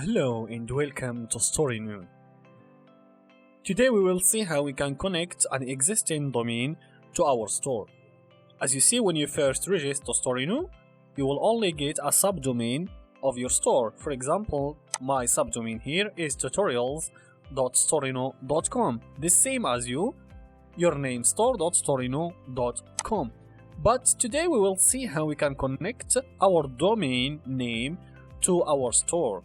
Hello and welcome to Storeino. Today we will see how we can connect an existing domain to our store. As you see, when you first register Storeino, you will only get a subdomain of your store. For example, my subdomain here is tutorials.storeino.com, the same as your name store.storeino.com. But today we will see how we can connect our domain name to our store.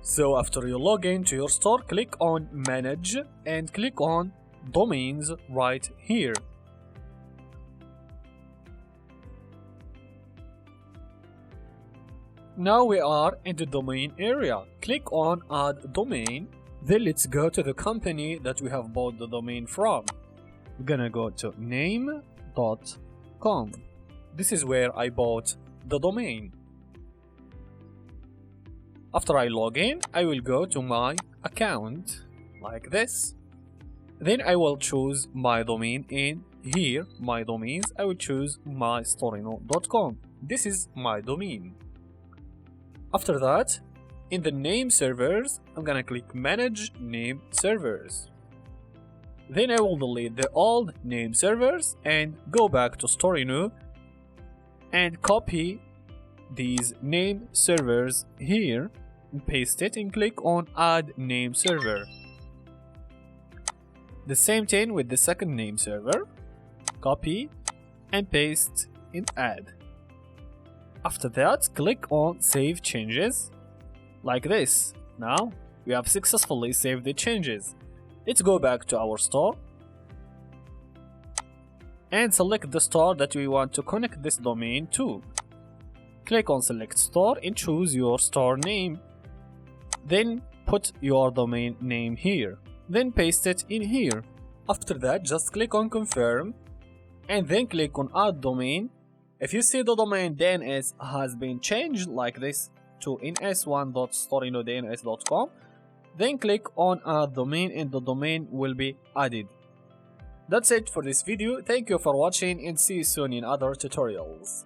So after you log in to your store, click on Manage and click on Domains right here. Now we are in the domain area. Click on Add Domain. Then let's go to the company that we have bought the domain from. We're gonna go to name.com. This is where I bought the domain. After I log in, I will go to my account like this. Then I will choose my domain in here, my domains. I will choose mystoreino.com. This is my domain. After that, in the name servers, I'm gonna click Manage Name Servers. Then I will delete the old name servers and go back to Storeino and copy these name servers here and paste it and click on Add Name Server. The same thing with the second name server. Copy and paste and add. After that, click on Save Changes like this. Now we have successfully saved the changes. Let's go back to our store and select the store that we want to connect this domain to. Click on Select Store and choose your store name. Then put your domain name here. Then paste it in here. After that, just click on Confirm and then click on Add Domain. If you see the domain DNS has been changed like this to ns1.storeino.dns.com, then click on Add Domain and the domain will be added. That's it for this video. Thank you for watching and see you soon in other tutorials.